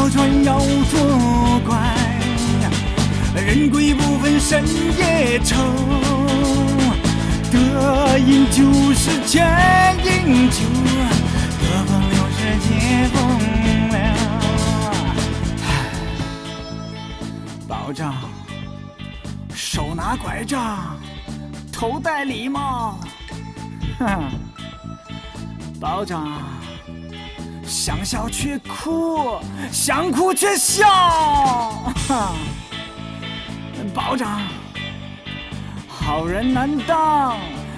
小船要多乖，人贵不分深夜愁，得饮就是千饮酒，得风流是解风流。保障，手拿拐杖，头戴礼帽，哼，保障。想笑却哭，想哭却笑，保长，好人难当，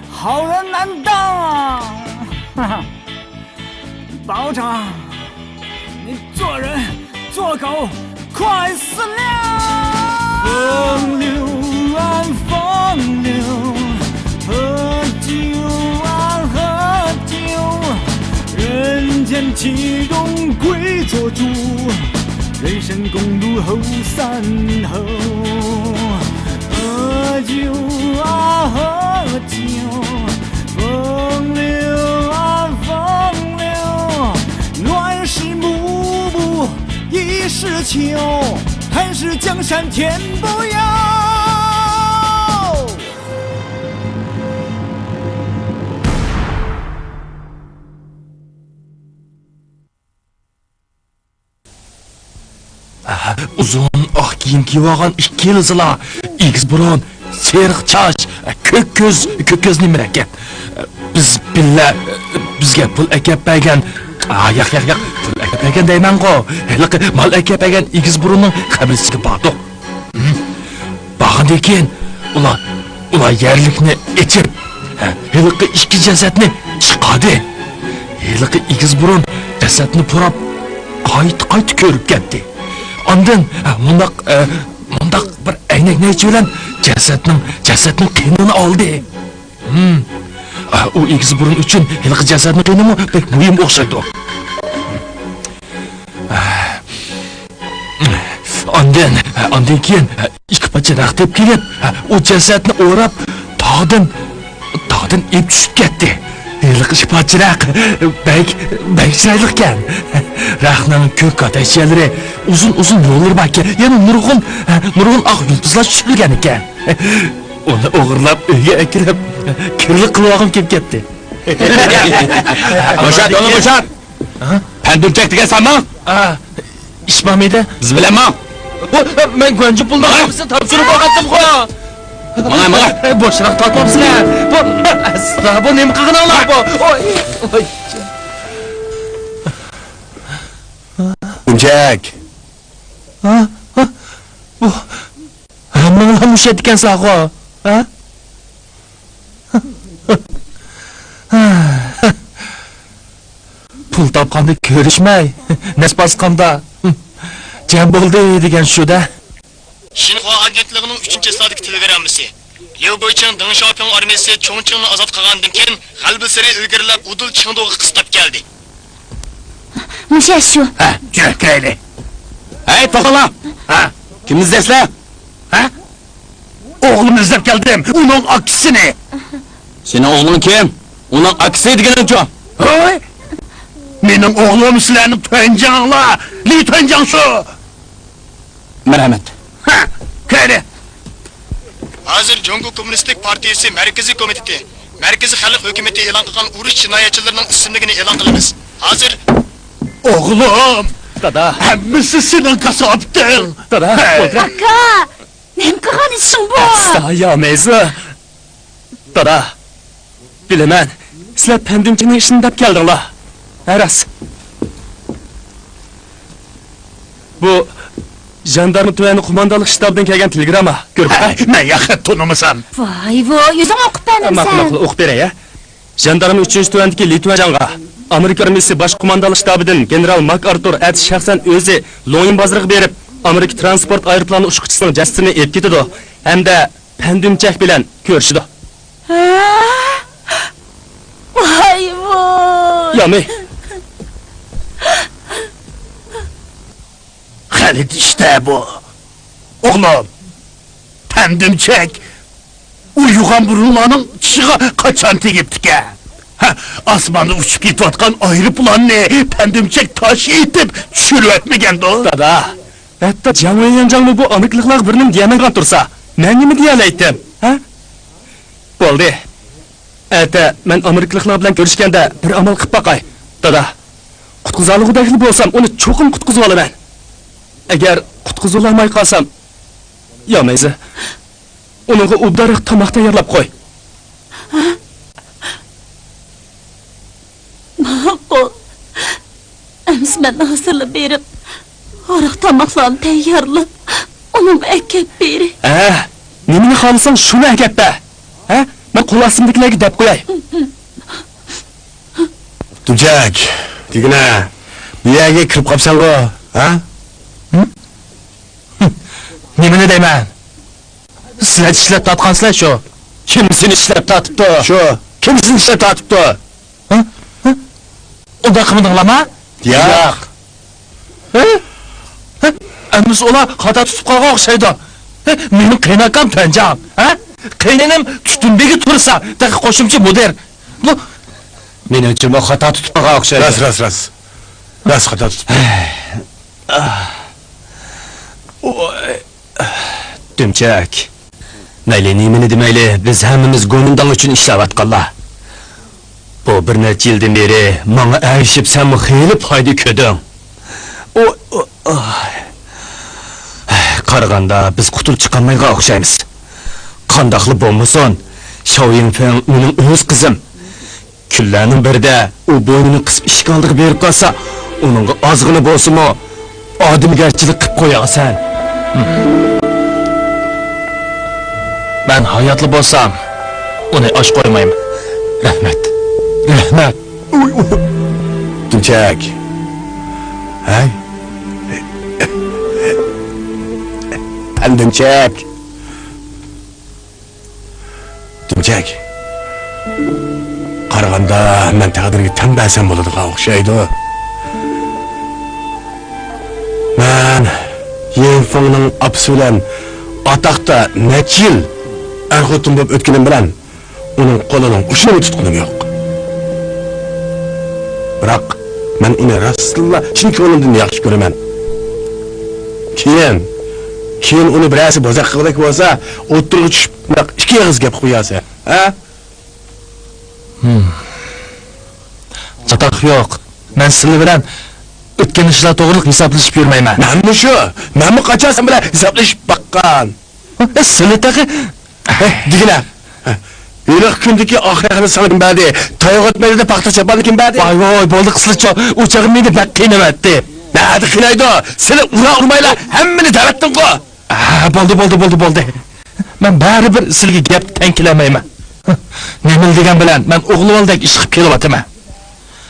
好人难当，保长，你做人做狗快死了！风流啊风流，喝酒啊喝酒。人间岂容鬼做主，人生共度后三后。喝酒啊喝酒，风流啊风流。乱世幕布一时秋，寒食江山天不由。Uzun ak kiyim kiyip algan ikki yıldızlar, igiz burun, seriq çaş, ko'k ko'z nima ekan? Biz billa bizga pul akab bergan, yo'q, pul akab bergan deyman-ku. Haliqi mal akab bergan igiz burunning qabrisiga bordik. Borgandan keyin ular yerlikni ichib, haliqi ikki jasadni chiqadi. Haliqi igiz burun jasadni purab qayta ko'rib ketdi. Ondan mundaq bir aynak naychi bilan jasadning qinini oldi. U egiz burun uchun haliqi jasadning qinimi pek muhim o'xshaydi. Ondan keyin ikki parcha raqtib kelib, u jasadni o'rab tog'dan ip tushib ketdi. Haliqi shipatchiroq bek chiroyli ekan. Rahnaning ko'k qataychalari uzun yo'llar bor ekan. Yana nurg'un oq yulduzlar tushilgan ekan. Uni o'g'irlab uyga akirib, kirli qilib olg'im kelib ketdi. Boşat! Pendurcak degan sanma? Ish bormaydi. Biz bilanman. Men go'nji pulni olibsan, topshirib olgandim-ku. Mana. Boshroq tortibsizlar. Bu nima qilganlar bu? Oy. Jack. Bu hamma mushat ekansan-ku. Pul topganda ko'rishmay, nasbasqanda jam bo'ldi degan shu-da. Xinhua agentligining 3-soatlik telegramması. Liuboyching Deng Xiaoping armiyasi Chongqingni ozod qilgandan keyin g'alba sari ilgarilab Udul Chengduga qistab keldi. Musha shu. Jurakayli. Hey, to'xtala. Kim izlaysizlar? O'g'limni izlab keldim. Uning aksini. Sening o'g'ling kim? Uning aksi deganing kim? Hoy! Mening o'g'lim sizlarni Tuanjanglar. Li Tuanjang shu. Merhamet. Kayli. Hozir Jongu Kommunistik Partiyasi Markaziy komiteti, Markaziy xalq hukumatı e'lon qilgan urush jinoyatchilarining ismligini e'lon qilamiz. Hozir Oğlum! Dada! Hammasi senin kasabdin! Dada! Aka! Nima qilgan ishing bu? Sayamezi! Dada! Bilaman, sizlar pandumchining ishini deb keldinglar. Aras. Bu jandarma tuvani qo'mondonlik shtabidan kelgan telegramma. Ko'rib, Men yaxshi tunimisan. Voy, o'zing o'qib beribsan. Maqla o'qib beray-a. Jandarma 3-tuvandagi Litvajanga Amerika armiyasi bosh qo'mondonlik shtabidan general MacArthur shaxsan o'zi Loyin bozoriga berib, Amerika transport aeroplani uchuvchisining jasadini olib ketdi hamda pandumchak bilan ko'rishdi. Voy. Yami. Halit işte bu. Oğlum, pendimçek uyugan burunlarının çığa kaçan tegiptik ha. Asmanda uçup ketayotgan aeroplanni pandimchak toshi etib tushirib etmaganda o? Dada, hatta Janjanmi bu aniqliklar birinin diyemegen tursa, men nima diyalaydim, ha? Bo'ldi. Ata, men Amerikaliklar bilan ko'rishganda bir amal qilib baqay. Dada, qutqizalug'idagi bo'lsam, uni cho'qim qutqizib olaman. Agar qutqizib olmay qolsam, yo mayzi. Uningga obdariq tomoq tayyorlab qo'y. Ma'qul. Ems men hazırlıp berip, arıq tamaklarını tayyorlab, onun ekep beri. Nimani xohlasang shuni akab be. Ha? Men qo'lastimdagilarga deb qo'yay. Tumchak, degina, bu yerga kirib qolsan-ku, ha? Nimani deyman? Sizlar ishlab totqansizlar shu. Kim seni ishlab totibdi? Shu, kim sizni ishlab totibdi? Unda qilmadinglarmi? Yo'q. Endi ular xato tutib qolgan o'xshaydi. Meni qiynakam tanjam, ha? Qiynanim tutunbegi tursa, daqiq qo'shimcha mudir. Bu menimcha bu xato tutib qolgan o'xshaydi. Ras. Ras xato tutibdi. Dumchak. Mayli nimani demayli, biz hammamiz go'mindan uchun ishlayotganlar. Bu bir necha yildan beri menga erishib sen xeyli foyda ko'rding. Qaraganda biz qutulib chiqolmayga o'xshaymiz. Qandaqli bo'lmasin, Xiaoyingfeng mening o'z qizim. Kunlarning birida u bo'ynini qisib ishga oldiga berib qolsa, uningga ozg'ina bo'lsa-mu, odamgarchilik qilib qo'yasan. Ben hayatlı bo'lsam, uni osh qo'ymayman. Rahmat. Tumchak. Hay. Pandimchak. Tumchak. Qaraganda men taqdirga tanbalsam bo'ladigan o'xshaydi. Men Yingfengning apsulan ataqda necha yil er-xotin bo'lib o'tganim bilan uning qo'lining ushini tutqunim yo'q. Biroq men uni rostla chin ko'nglimdan yaxshi ko'raman. Keyin uni birasi bozaq qilib bo'lsa, o'tirib tushib, ikki og'iz gap qo'yasa, ha? Chatoq yo'q. Men sizlar bilan o'tgan ishlar to'g'riliq hisoblashib yurmayman. Menmi shu? Menmi qachon bilan hisoblashib baqqan? Sizlar taqi Digina. Yo'q kundagi oxiratini sanab berdi. Tayoq o'tmaydi paxta chapani kim berdi? Voy, bo'ldi qislicho. O'chag'im meni bak qiynamatdi. Nadi qilaydi? Seni urmaylar, hammani davatding-ku. Bo'ldi. Men baribir sizga gap tankilamayman. Nima degan bilan men o'g'livaldek ish qilib kelyapman.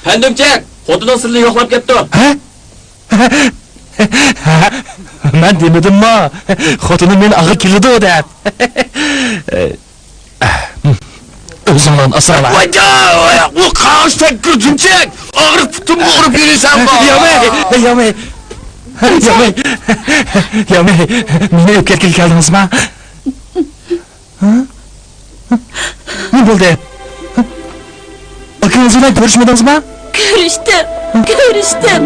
Pandimchak, xotining sizni yo'qlab ketdi. Men demadimmi? Xotinim meni ag'ir keldi deb. O'zingdan asrala. Voy, u qashtak Tumchak, og'riq putimni urib yurasan-ku. Yomay. Meni o'pkatga keldingizmi? Ne bo'ldi? Akangiz bilan ko'rishmadingizmi? Görüştüm.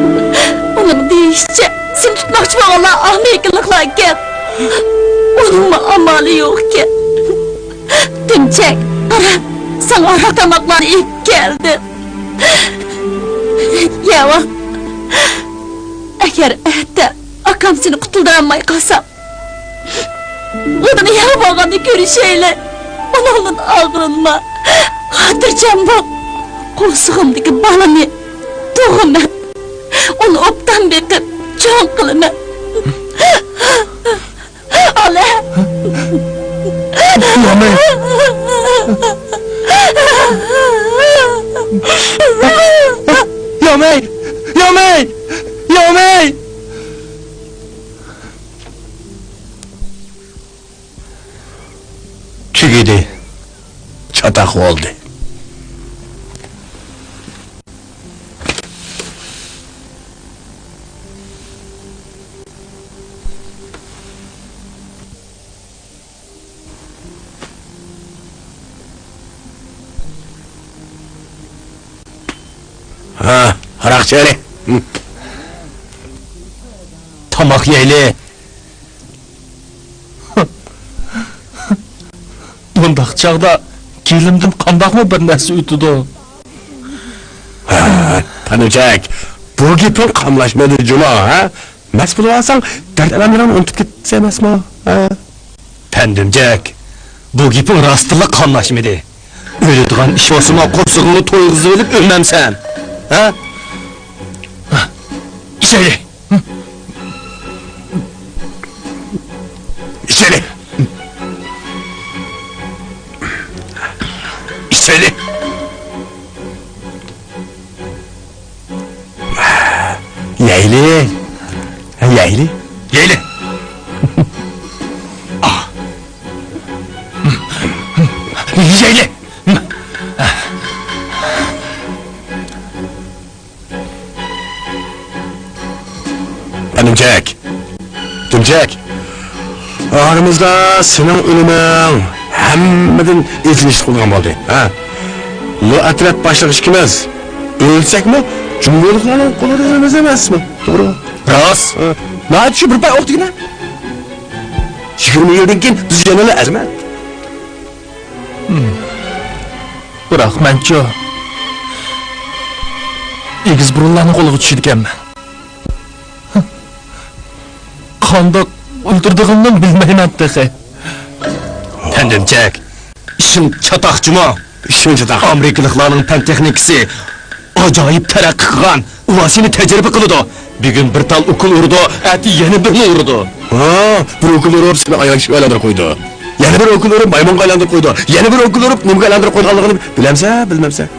Onun deyişçe, seni tutmakçı olan Amerikalıklar gel. Onun mu amalı yok ki? Tümçek, ara, sana arak damaklar ilk geldi. Yava, eğer ehde akam seni kutulduramay kalsam, onun yapağını görüşeyle, onun ağrınma, hatırcam bu, qo'zig'imdagi balani tug'aman, uni obdan betib jon qilaman. Ola. Yomay. Tugidi. Chatoq bo'ldi. Ha, harak çeyli. Tamak yeyli. Bundaq çağda kelimden qandaqmı bir narsa ötüdü? Tanıcak, bu gipin kamlaşmadı cuma, ha? Mes bulup alsan, dert elemlerini unutup gitse mes mi? Ha? Pendimcek, bu gipin rastlığı kanlaşmadı. Ölüdüğün iş olsuna korsuğunu toyğızı ölüp ölmem sen. Ha? İçeri. İçeri. İçeri. Yeyli. Yeyli. Yeyli. Yeyli. Dimcek. Aramızda senin ölümün hemmeden ilginç kullan oldu. Ha? Bu atlet başlık iş kimiz? Ölsek mi? Cumhurlukların kolu değilmez emez mi? Doğru. Rast. Ne hadi şu bir pay oldu yine? 20 yıldan keyin biz janalı ezme. Bırak menço. Egiz burunlarını koluğu düşürdükken ben. Kanda öldürdüğümden bilmeyim dığı. Pendimcek. İşin çatak cuma. İşin çatak. Amerikalıkların pen teknikisi acayip terakki kılgan. Ulasini tecrübe kılıdı. Bir gün bir tal okul urdu, eti yeni birini urdu. Ha, bir okul uğrup seni ayak işi aylandır koydu. Yeni bir okul uğrup maymun aylandır koydu. Yeni bir okul uğrup nimuk aylandır koyduğunu bilemse, bilmemse.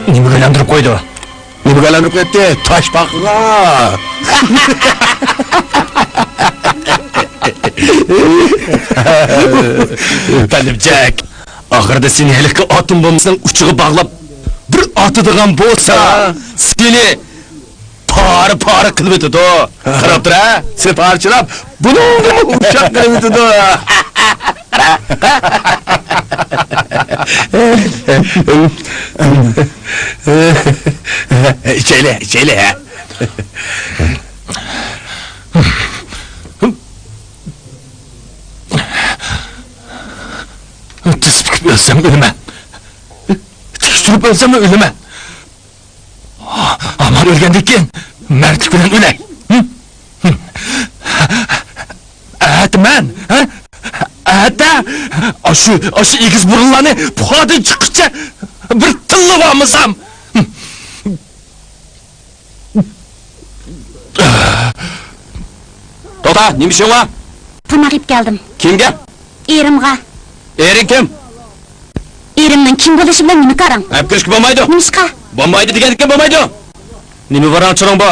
Nimuk aylandırıp koydu. Nimuk aylandır koydu, taş bakla. Pendimcek. Ahırda seni helikli atın bombasının uçuğu bağlap bir atıdığın bolsa seni parı kılıp ötüdü. Karaptır ha? Seni parçalap, bunu uçak kılıp ötüdü. İçeyle ha. Tespikip ölsem ölüme. Tikiştirip ölsem ölüme. Aman ölgendikken mert bilen öley. Etmen, ha? Ete, aşı ikiz burunlarını puhadan çıkışça bir tıllı varmışam. Tota, ne bir şey var? Tamak ip geldim. Kimge? Erimga. Erin kim? Erimnin kim bo'lishi bilan nima qarang? Hep kırışkı bombaydı. Nimishqa? Bombaydı degendikken bombaydı. Nimi varan çırın bu?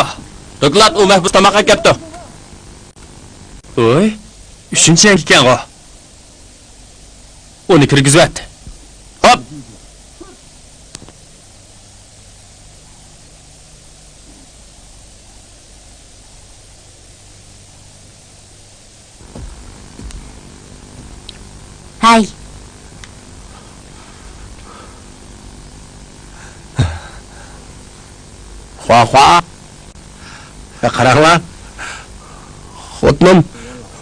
Dıklat, o mehbus tamaka kepti. Oy, üçüncü erken o. Onu kirgiz et. Hop! Hay. Hua. Qaranglar. Xotinim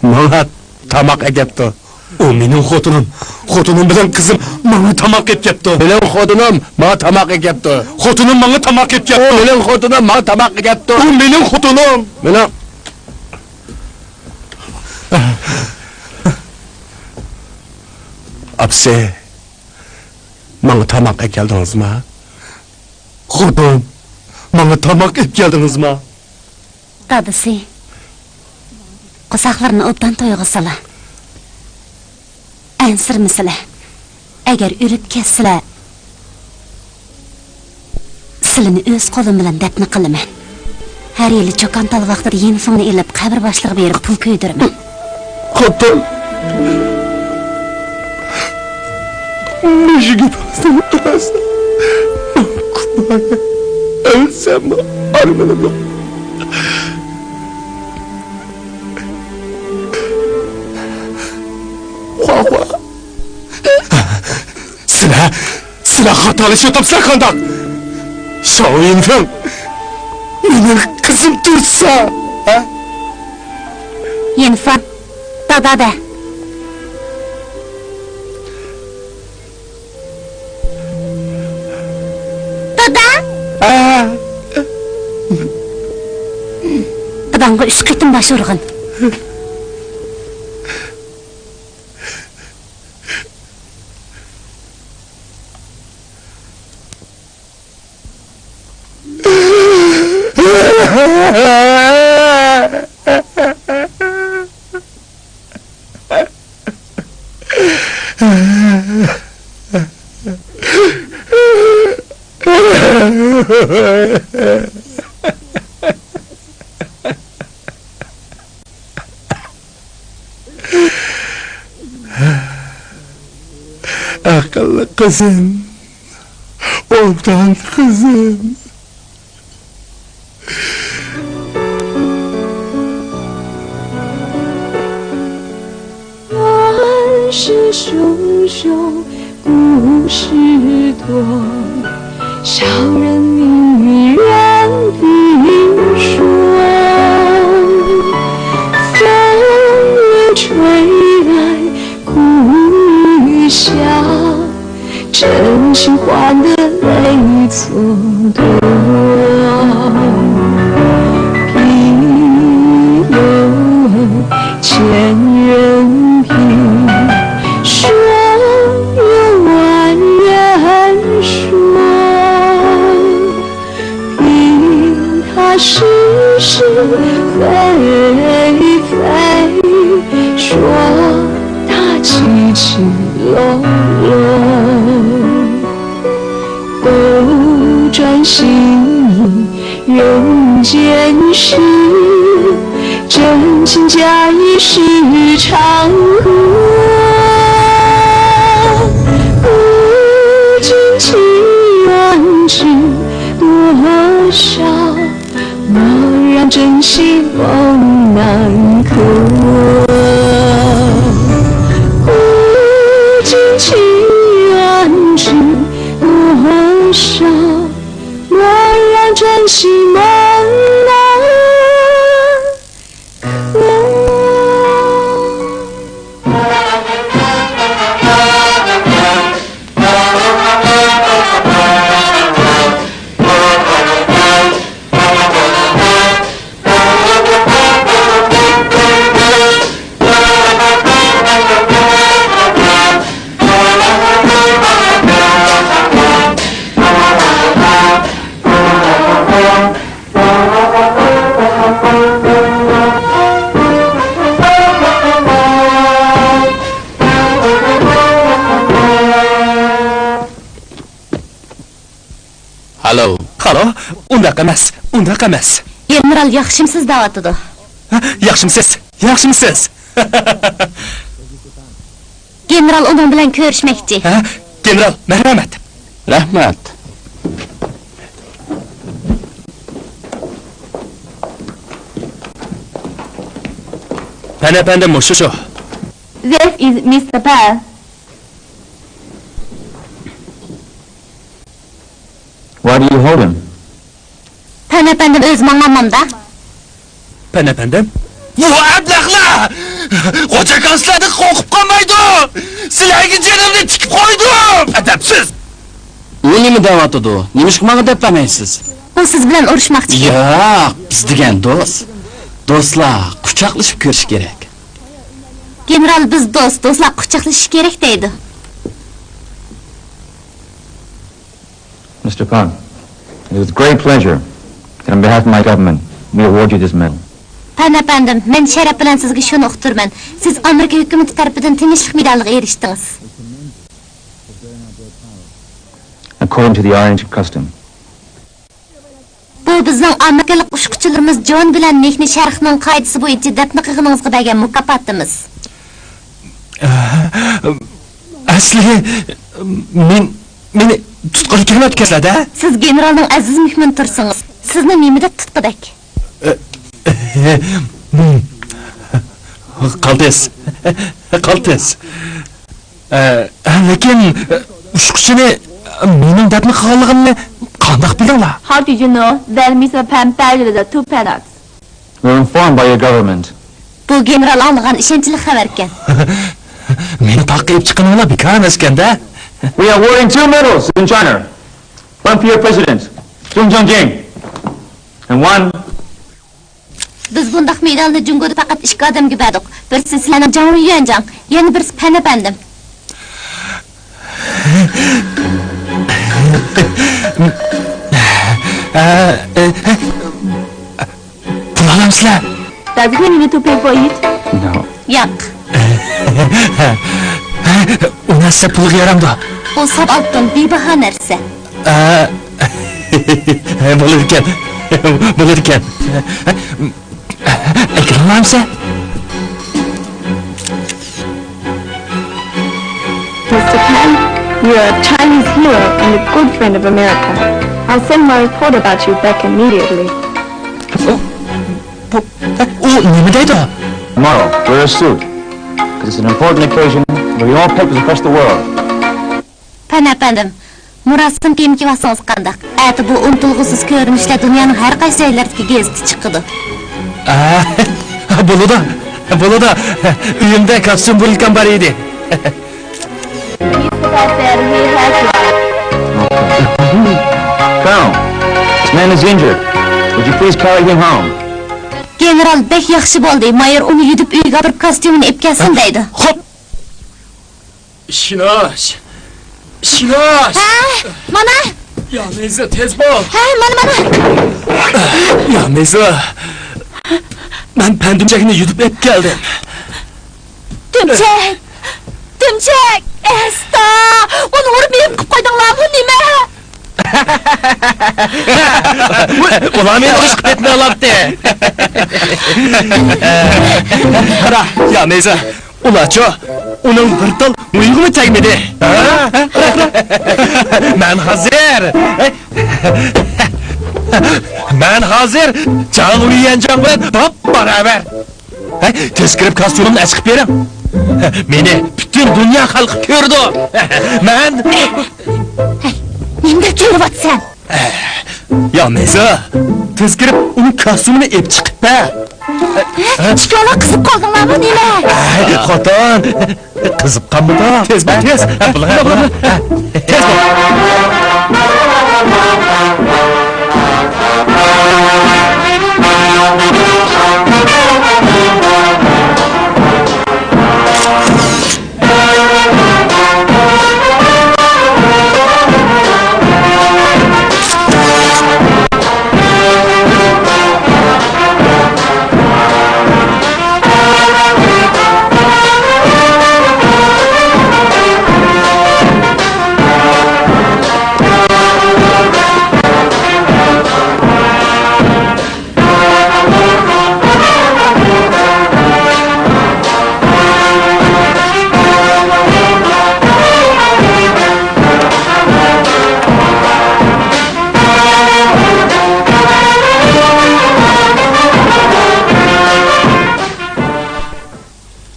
bana tamak ekepti. O mening xotinim. Xotinim bilan qizim menga tamoq yeb kepti. Mening xotinim bana tamak ekepti. Xotinim menga tamoq yeb kepti. Mening xotinim bana tamak ekepti. O mening xotinim. Mening Apse. Bana tamak ekeldiniz mi? Xotin, menga tamoq yeb keldingizmi? Dadisi. Qo'saqlarni obdan to'yg'izsalar. Ansirmisizlar. Agar o'lib ketsalar, sizlarni o'z qo'lim bilan dafn qilaman. Har yili cho'qantal vaqtida yensingni ilib qabr boshlig'iga berib pul ko'ydiraman. Xotin. Meşigi pastan durasın. Kupaya. Ölsem mi? Armanım. Hua. Sizlar xatolashyapsizlar qandoq? Çoğuyunfın, benim kızım dursa, ha? Yenifam, dada de. Dada! Ha? Dadanga 3 qitim baş urg'in. Akıllı kızım, oradan kızım.故事多，少人名，人评说。风雨吹来故雨下，真心换得泪蹉跎。平有千人评。说有万人说，凭他是是非非，说他起起落落，斗转星移人间事，真情假意是长河。情愿知多少，莫让真心梦难可。古今情愿知多少，莫让真心梦难可。Alo. Halo, undaq emas. General yaxshimsiz da'vatidir. Yaxshimisiz? General onun bilan ko'rishmoqchi. Ha? General, marhamat. Rahmat. Pan efendim, şu. This is Mr. Bell. Why do you hold him? Pan efendim öz mangamamda. Pan efendim? Bu ablaqlar! Qoca kanslarni qo'qib qolmaydi! Sizlarga jinimni tikib qo'ydim! Adabsiz! U nima da'vatidi u? Nima qilmag'i deb demaysiz? O siz bilan urushmoqchi. Yo'q, biz degan do'st. Do'stlar quchoqlashib ko'rish kerak. General biz do'stlar quchoqlashish kerak deydi. Mr. Pang, it is with great pleasure that on behalf of my government, we award you this medal. Pan efendim, men sharaf bilan sizga shuni uqtirman. Siz Amerika hukumati tarafidan tinchlik medaliga erishdingiz. According to the ancient custom, Bu bizning amerikalik ushquchilarimiz jon bilan mehni sharhning qoidasi bo'yicha dafn qilganingizga bergan mukofotimiz. Asli meni tutqunlikka o'tkazadi. Siz generalning aziz mehmon tursingiz. Sizni nima deb tutqidak? Qaltis. Lekin ushquchini mening dafn qilganligimni Qandaq bildinglar? How did you know that Mr. Pan buried the two peanuts? We were informed by your government. Bu general anlagan işençili haber ekan. Meni taqib chiqqaninglar bekor emas-da. We are awarding 2 medals in China. One for your president, Jung Jing, and one Biz bundaq medalni Jungo'da faqat 2 odamga berdik. Birisi sizlarning Jang Yuanjang, yana birisi Pan efendim. Pul olamsizlar? Does it mean you need to pay for it? no. Yo'q. U narsa pulga yaramdi. Bu sababdan bebaha narsa. Bo'lar ekan. Bo'lar ekan. Aytolmaysiz? Mr. Pan, you are a Chinese hero and a good friend of America. I'll send my report about you back immediately. U nima deydi? Tomorrow, wear a suit. It's an important occasion where all papers across the world. Pan efendim, murasim kiyimki vasanız qandaq. Ati bu untulg'usiz ko'rinishda dunyoning har qaysi joylaridagi gazeti chiqadi. Bo'ladi. Bo'ladi. Uyimda kostyum bo'lgan bor edi. Colonel, this man is injured. Would you please carry him home? General bek yaxshi bo'ldi. Mayor uni yudib uyga bir kostyumini ep kelsin deydi. Hop. Shinosh. Shinosh. Ha, mana. Ya neyse tez bo'l. Ha, mana. Ya neyse. Ben pendimcekini yudub ep geldim. Tümçek. Tümçek. Esta. Uni urib yeb qilib qo'ydinglar bu nima? Ulan meni ışık etme alaptı. Hara, ya neyse. Ula ço, onun bir tal uyuğumu çekmedi. Ben hazır. Ben hazır. Can uyuyancan bilen hop beraber. Tez kirip kostyumunu açık berim. Meni bütün dünya halkı gördü. Ben... Nimda ko'ryapsan? Ya neyse, tez kirip onun kostyumunu ep çıkıp be. Shikola qizib qoldinglarmi nima? Xotin, qizib qanmidi? Tez bo'l, tez. Tez bo'l.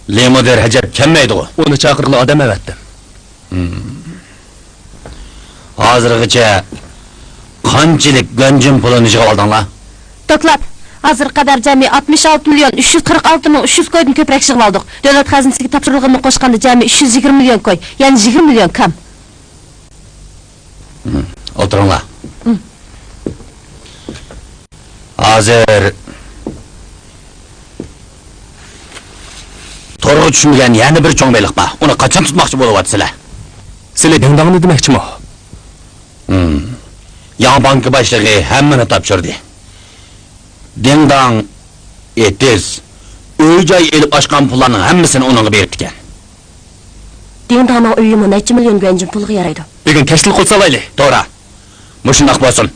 Lemo der hacep kelmeydi o. Onu çakırlı adam evettim. Hazırgıça qanchalik ganjim pulini yig'ib oldinglar? Doklat. Hozir qadar jami 66 milyon 346 ming 300 koydan ko'proq yig'ib oldik. Davlat xazinasiga topshiriqni qo'shganda jami 320 milyon koy, ya'ni 20 milyon kam. O'tiringlar. Hozir to'g'ri tushunmagan yana bir cho'ng beliq bor. Uni qachon tutmoqchi bo'lyapsizlar? Sizlar dengdangni demoqchimi? Yan banka boshlig'i hammani topshirdi. Dengdang etiz uy-joy elib ochgan pullarning hammasini uningga beribdi ekan. Dengdangning uyimi necha million yuan pulga yaraydi? Bugun kashtil qilsa olayli. To'g'ri. Mushundaq bo'lsin.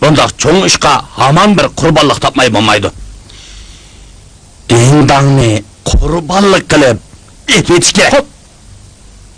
Bundaq cho'ng ishqa hamon bir qurbonlik topmay bo'lmaydi. Dengdangni qurbonlik qilib etishga